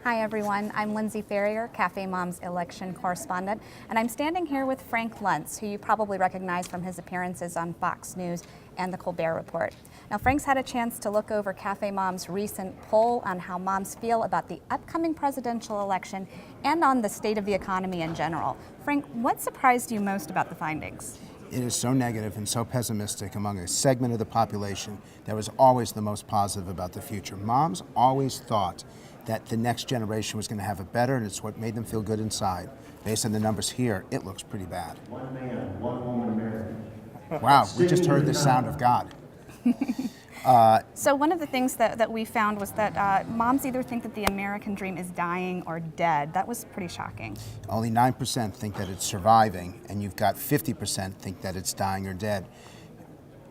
Hi everyone, I'm Lindsay Ferrier, CafeMom's election correspondent, and I'm standing here with Frank Luntz, who you probably recognize from his appearances on Fox News and the Colbert Report. Now, Frank's had a chance to look over CafeMom's recent poll on how moms feel about the upcoming presidential election and on the state of the economy in general. Frank, what surprised you most about the findings? It is so negative and so pessimistic among a segment of the population that was always the most positive about the future. Moms always thought that the next generation was going to have it better, and it's what made them feel good inside. Based on the numbers here, it looks pretty bad. One man, one woman American. Wow, we just heard the sound of God. So one of the things that we found was that moms either think that the American dream is dying or dead. That was pretty shocking. Only 9% think that it's surviving, and you've got 50% think that it's dying or dead.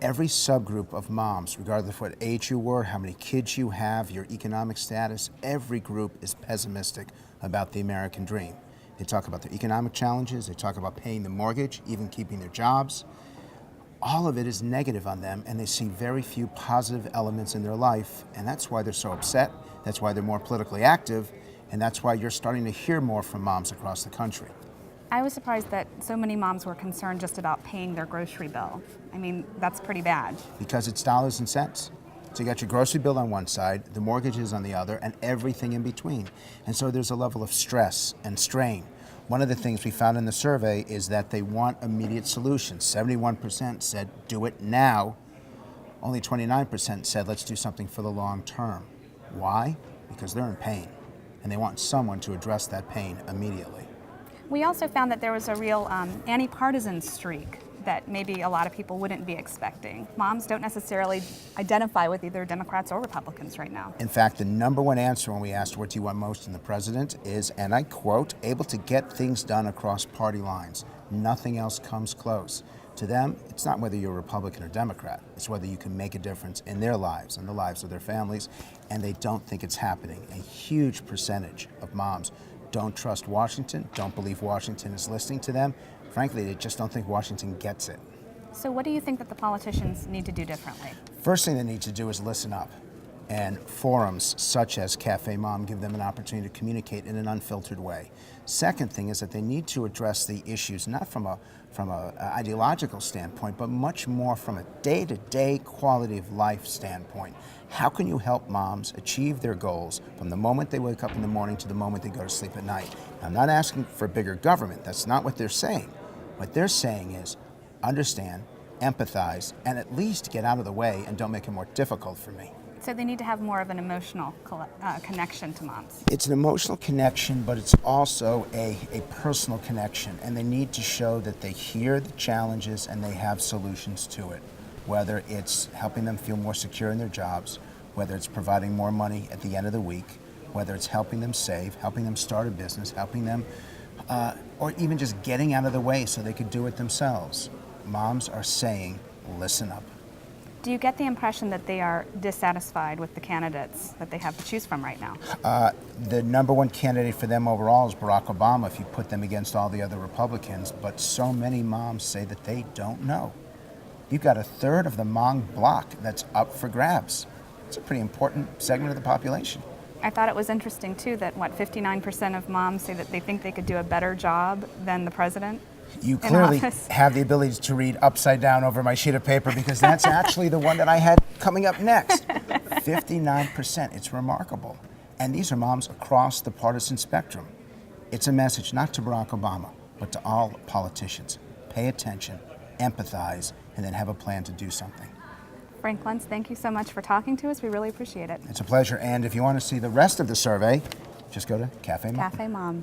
Every subgroup of moms, regardless of what age you were, how many kids you have, your economic status, every group is pessimistic about the American dream. They talk about their economic challenges, they talk about paying the mortgage, even keeping their jobs. All of it is negative on them, and they see very few positive elements in their life, and that's why they're so upset, that's why they're more politically active, and that's why you're starting to hear more from moms across the country. I was surprised that so many moms were concerned just about paying their grocery bill. I mean, that's pretty bad. Because it's dollars and cents. So you got your grocery bill on one side, the mortgages on the other, and everything in between. And so there's a level of stress and strain. One of the things we found in the survey is that they want immediate solutions. 71% said, do it now. Only 29% said, let's do something for the long term. Why? Because they're in pain, and they want someone to address that pain immediately. We also found that there was a real anti-partisan streak that maybe a lot of people wouldn't be expecting. Moms don't necessarily identify with either Democrats or Republicans right now. In fact, the number one answer when we asked what do you want most in the president is, and I quote, able to get things done across party lines. Nothing else comes close. To them, it's not whether you're a Republican or Democrat. It's whether you can make a difference in their lives and the lives of their families, and they don't think it's happening. A huge percentage of moms don't trust Washington, don't believe Washington is listening to them. Frankly, they just don't think Washington gets it. So what do you think that the politicians need to do differently? First thing they need to do is listen up. And forums such as CafeMom give them an opportunity to communicate in an unfiltered way. Second thing is that they need to address the issues not from a ideological standpoint, but much more from a day-to-day quality of life standpoint. How can you help moms achieve their goals from the moment they wake up in the morning to the moment they go to sleep at night? I'm not asking for bigger government. That's not what they're saying. What they're saying is understand, empathize, and at least get out of the way and don't make it more difficult for me. So they need to have more of an emotional connection to moms. It's an emotional connection, but it's also a personal connection, and they need to show that they hear the challenges and they have solutions to it, whether it's helping them feel more secure in their jobs, whether it's providing more money at the end of the week, whether it's helping them save, helping them start a business, helping them, or even just getting out of the way so they could do it themselves. Moms are saying, listen up. Do you get the impression that they are dissatisfied with the candidates that they have to choose from right now? The number one candidate for them overall is Barack Obama if you put them against all the other Republicans, but so many moms say that they don't know. You've got a third of the mom block that's up for grabs. It's a pretty important segment of the population. I thought it was interesting too that 59% of moms say that they think they could do a better job than the president. You clearly have the ability to read upside down over my sheet of paper because that's actually the one that I had coming up next. 59%, it's remarkable. And these are moms across the partisan spectrum. It's a message not to Barack Obama, but to all politicians. Pay attention, empathize, and then have a plan to do something. Frank Luntz, thank you so much for talking to us. We really appreciate it. It's a pleasure. And if you want to see the rest of the survey, just go to CafeMom. CafeMom.